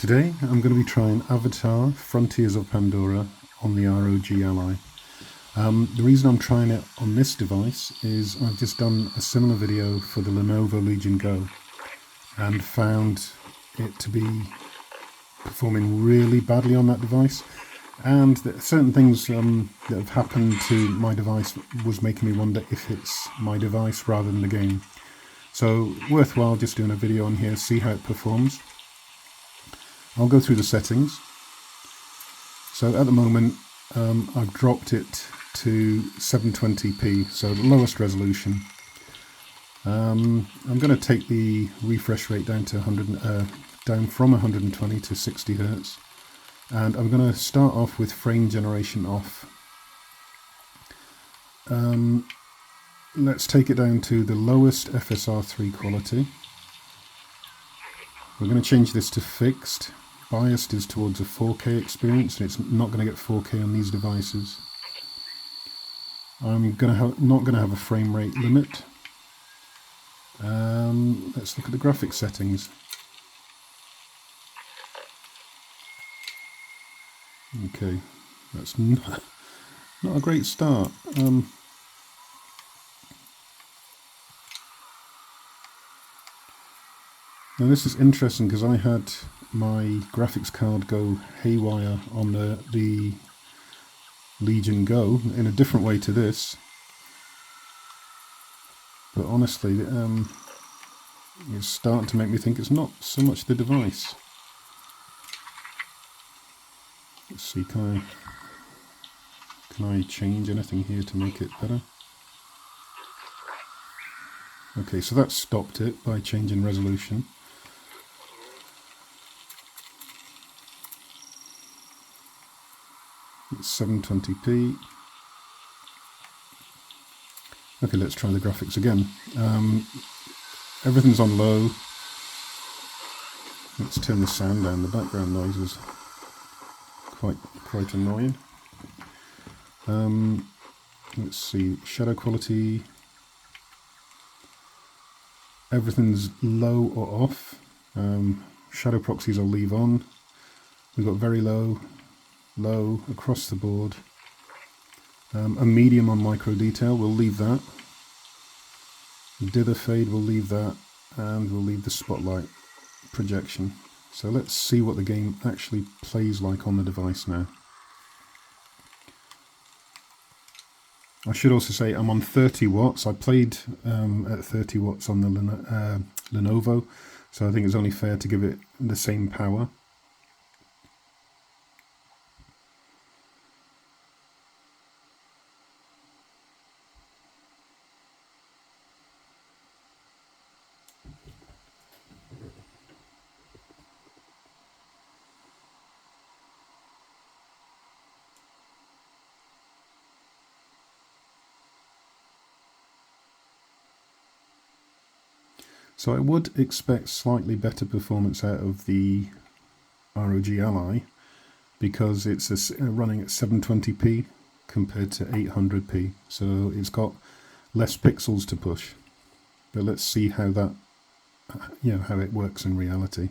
Today I'm going to be trying Avatar Frontiers of Pandora on the ROG Ally. The reason I'm trying it on this device is I've just done a similar video for the Lenovo Legion Go and found it to be performing really badly on that device, and that certain things that have happened to my device was making me wonder if it's my device rather than the game. So worthwhile just doing a video on here, see how it performs. I'll go through the settings. So at the moment I've dropped it to 720p, so the lowest resolution. I'm going to take the refresh rate down to down from 120 to 60 Hz, and I'm going to start off with frame generation off. Let's take it down to the lowest FSR3 quality. We're going to change this to fixed. Biased is towards a 4K experience, and it's not going to get 4K on these devices. I'm not going to have a frame rate limit. Let's look at the graphics settings. Okay, that's not a great start. Now this is interesting because I had my graphics card go haywire on the Legion Go in a different way to this, but honestly it's starting to make me think it's not so much the device. Let's see, can I change anything here to make it better? Okay, so that stopped it by changing resolution. It's 720p. Okay, let's try the graphics again. Everything's on low. Let's turn the sound down. The background noise is quite annoying. Let's see, shadow quality. Everything's low or off. Shadow proxies I'll leave on. We've got very low, low across the board. A medium on micro detail, we'll leave that. Dither fade, we'll leave that, and we'll leave the spotlight projection. So let's see what the game actually plays like on the device now. I should also say I'm on 30 watts. I played at 30 watts on the Lenovo, so I think it's only fair to give it the same power. So I would expect slightly better performance out of the ROG Ally because it's running at 720p compared to 800p, so it's got less pixels to push. But let's see how that, how it works in reality.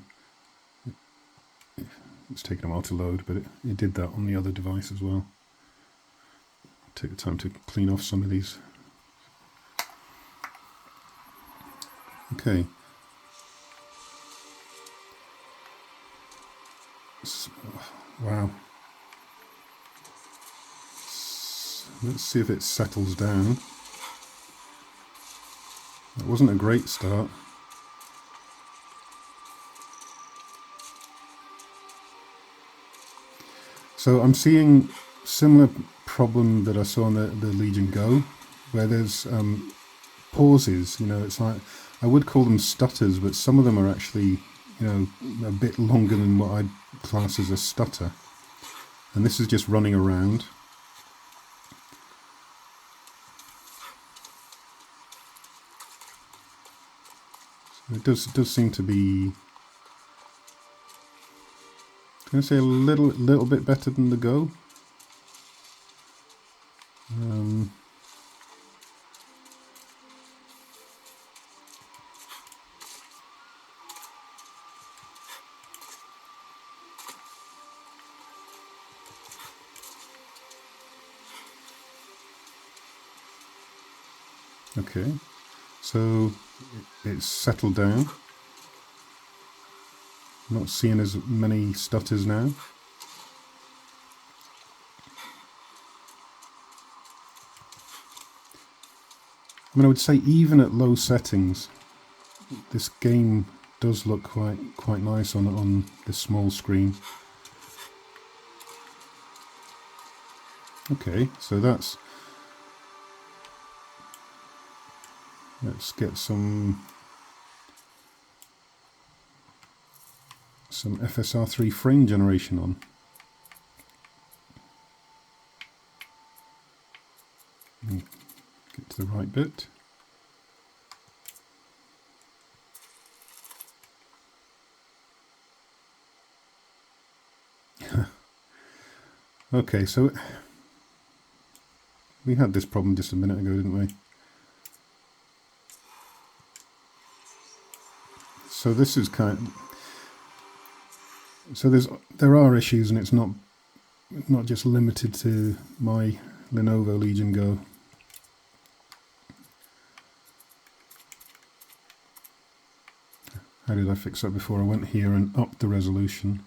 It's taken a while to load, but it did that on the other device as well. Take the time to clean off some of these. Okay. Wow. Let's see if it settles down. That wasn't a great start. So I'm seeing similar problem that I saw on the Legion Go, where there's pauses. It's like, I would call them stutters, but some of them are actually, a bit longer than what I'd class as a stutter. And this is just running around. So it does seem to be, I'm going to say a little bit better than the Go. Okay, so it's settled down. I'm not seeing as many stutters now. I mean, I would say even at low settings, this game does look quite nice on this small screen. Okay, so let's get some FSR3 frame generation on. Get to the right bit. Okay, so we had this problem just a minute ago, didn't we? So this is there are issues, and it's not just limited to my Lenovo Legion Go. How did I fix that before? I went here and upped the resolution,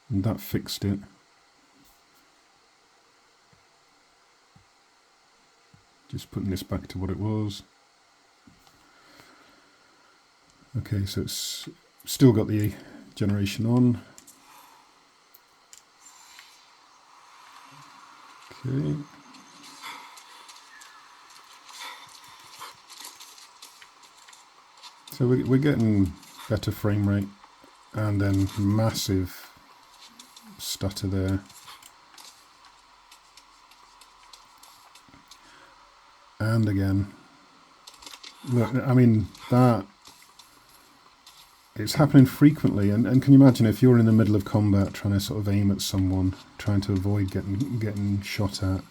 and that fixed it. Just putting this back to what it was. Okay, so it's still got the generation on. Okay. So we're getting better frame rate, and then massive stutter there. And again, look, I mean, that it's happening frequently, and can you imagine if you're in the middle of combat trying to sort of aim at someone, trying to avoid getting shot at,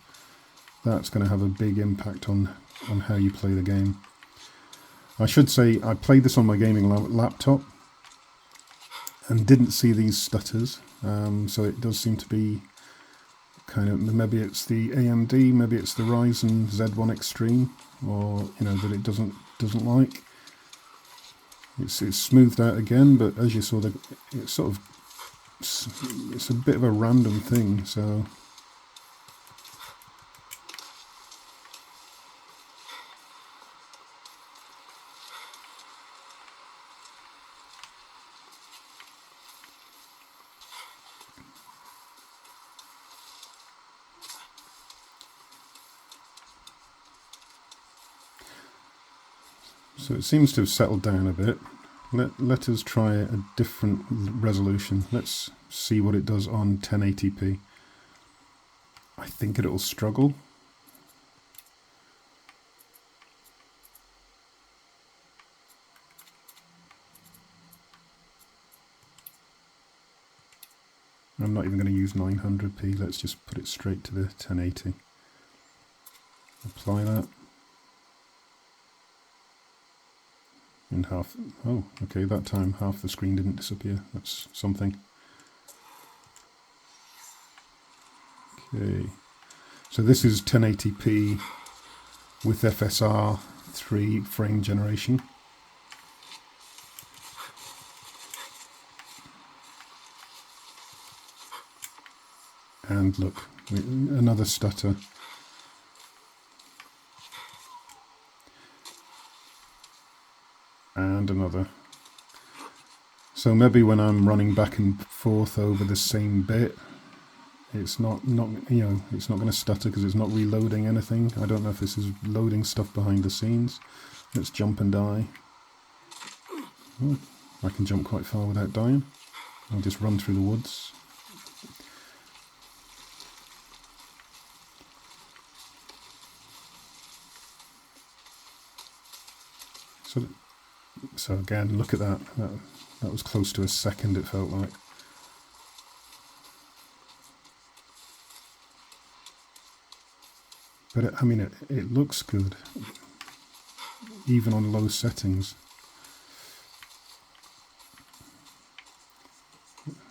that's going to have a big impact on how you play the game. I should say I played this on my gaming laptop and didn't see these stutters, so it does seem to be kind of, maybe it's the AMD, maybe it's the Ryzen Z1 Extreme, or that it doesn't like. It's smoothed out again, but as you saw, it's a bit of a random thing. So it seems to have settled down a bit. Let us try a different resolution. Let's see what it does on 1080p. I think it'll struggle. I'm not even going to use 900p. Let's just put it straight to the 1080. Apply that. And half, oh, okay, that time half the screen didn't disappear. That's something. Okay, so this is 1080p with FSR 3 frame generation. And look, another stutter. And another. So maybe when I'm running back and forth over the same bit, it's not it's not going to stutter because it's not reloading anything. I don't know if this is loading stuff behind the scenes. Let's jump and die. Oh, I can jump quite far without dying. I'll just run through the woods. So again, look at that. That was close to a second, it felt like. But I mean, it looks good, even on low settings.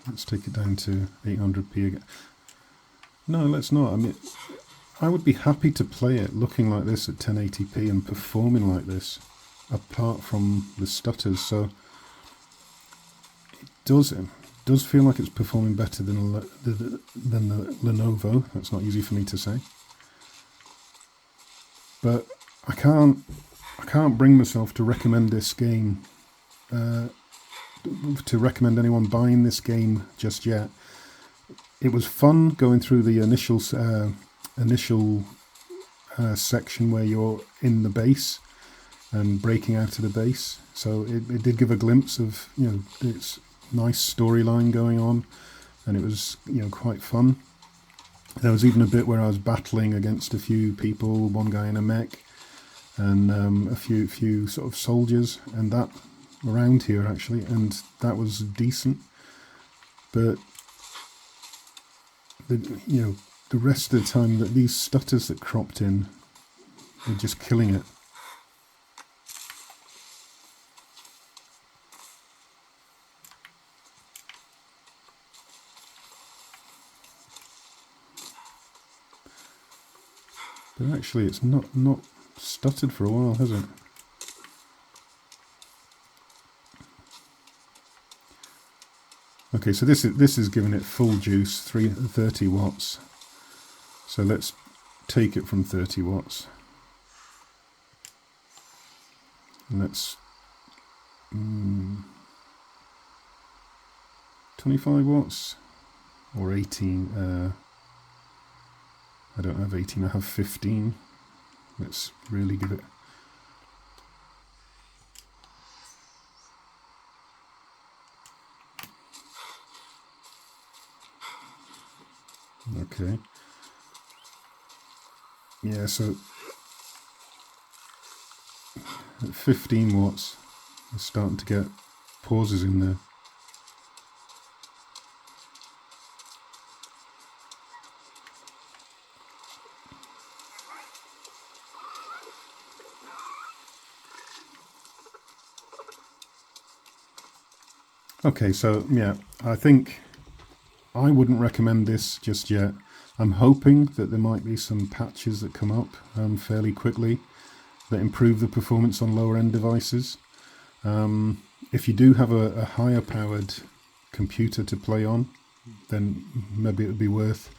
Let's take it down to 800p again. No, let's not. I mean, I would be happy to play it looking like this at 1080p and performing like this, apart from the stutters. So it does feel like it's performing better than the Lenovo. That's not easy for me to say, but I can't bring myself to recommend this game, to recommend anyone buying this game just yet. It was fun going through the initial section where you're in the base and breaking out of the base. So it did give a glimpse of, you know, its nice storyline going on, and it was, you know, quite fun. There was even a bit where I was battling against a few people, one guy in a mech, and a few sort of soldiers, and that around here actually, and that was decent. But the rest of the time, that these stutters that cropped in were just killing it. But actually, it's not stuttered for a while, has it? Okay, so this is giving it full juice, 30 watts. So let's take it from 30 watts. And let's 25 watts or 18. I don't have 18, I have 15. Let's really give it. Okay. Yeah, so at 15 watts, it's starting to get pauses in there. Okay, so yeah, I think I wouldn't recommend this just yet. I'm hoping that there might be some patches that come up fairly quickly that improve the performance on lower end devices. If you do have a higher powered computer to play on, then maybe it would be worth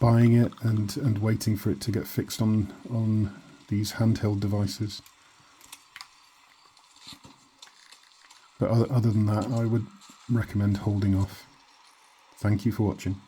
buying it and waiting for it to get fixed on these handheld devices. But other than that, I would recommend holding off. Thank you for watching.